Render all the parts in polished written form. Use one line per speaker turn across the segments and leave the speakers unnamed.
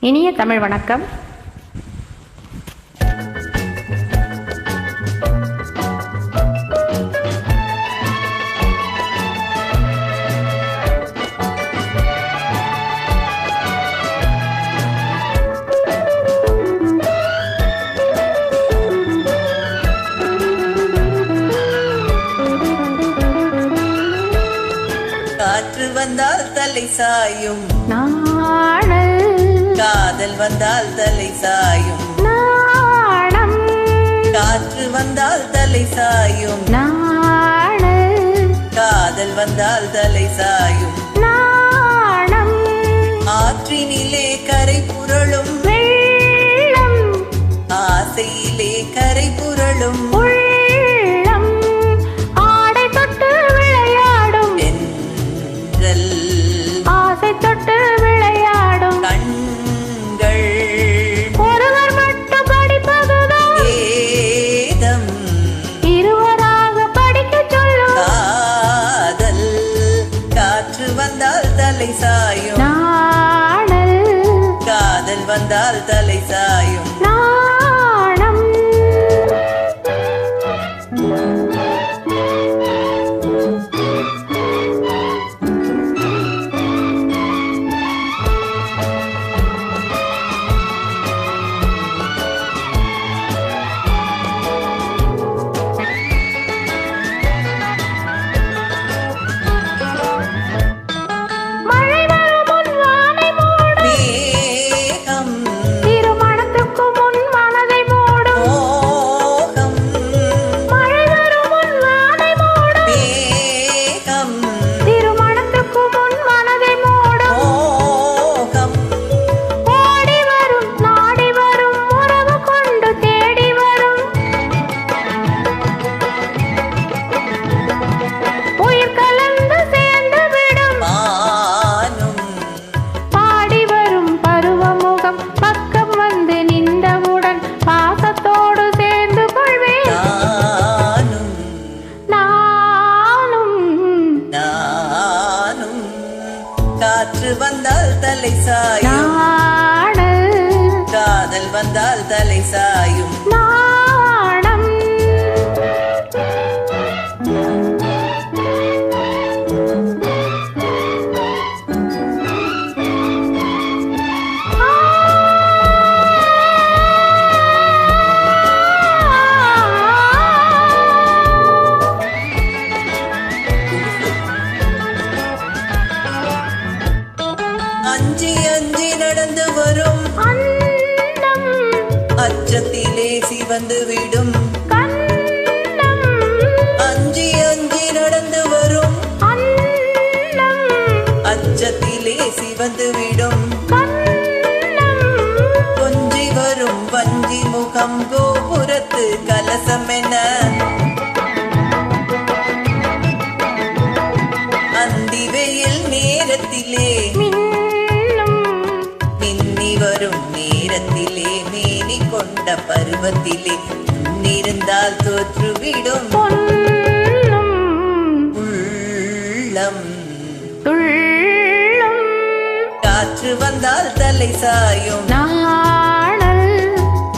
இனிய தமிழ் வணக்கம்.
காற்று வந்தால் தலை சாயும்
நாணல்,
காதல் வந்தால் தலை சாயும்
நாணம்,
காற்று வந்தால் தலை சாயும்
நாணல்,
காதல் வந்தால் தலை சாயும்
நாணம்,
ஆற்றினிலே கரை புரளும்
வெள்ளம்,
ஆசையிலே கரை புரளும்
உள்ளம், ஆடை தொட்டு விளையாடும்
என்றல்
ஆசை தொட்டு விளையாடும்
கண்கள்
ஒருவர் மட்டும் படிப்பதுதான்
ஏதம்
இருவராக படிக்க சொல்லும்
காதல். காற்று வந்தால் தலை சாயும்
நாணல்,
காதல் வந்தால் தலை சாயும்
நாணம். மழை வரும் முன் வானை மூடும்,
மேகம்
திருமணத்துக்கு முன் மனதை மூடும்.
மோகம்
மழை வரும் முன் வானை மூடும்,
மேகம்
திருமணத்துக்கு முன் மனதை மூடும்.
மோகம்
ஓடி வரும் நாடி வரும் உறவு கொண்டு தேடி வரும், உயிர் கலந்து சேர்ந்து விடும்.
மானும்
பாடி வரும் பருவமுகம் பக்கம் வந்து நின்றவுடன் பாசத்தோடு சேர்ந்து கொள்வேன்.
நானும்
நானும்
நானும் காற்று வந்தால் தலை சாயும்
நாணல்,
காதல் வந்தால் தலை சாயும்
நாணம்.
அஞ்சி அஞ்சி நடந்து வரும்
அன்னம்,
அச்சத்திலே சிவந்து விடும்
கண்ணம்,
அஞ்சி அஞ்சி நடந்து வரும்
அன்னம்,
அச்சத்திலே சிவந்து விடும்
கண்ணம்.
கொஞ்சி வரும் வஞ்சி முகம் கோபுரத்து கலசம் என அந்தி வெயில் நேரத்திலே
மின்னும்
மின்னி வரும் நேரத்திலே மேனி கொண்ட பருவத்திலே இருந்தால் தோற்றுவிடும்
பொன்னும்
உள்ளம்.
துள்ளும்
காற்று வந்தால் தலை சாயும்
நாணல்,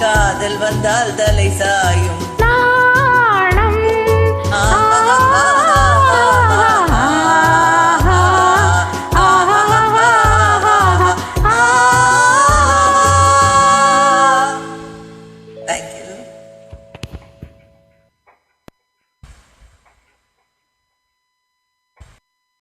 காதல் வந்தால் தலை சாயும்
நாணம்.
ஆஹா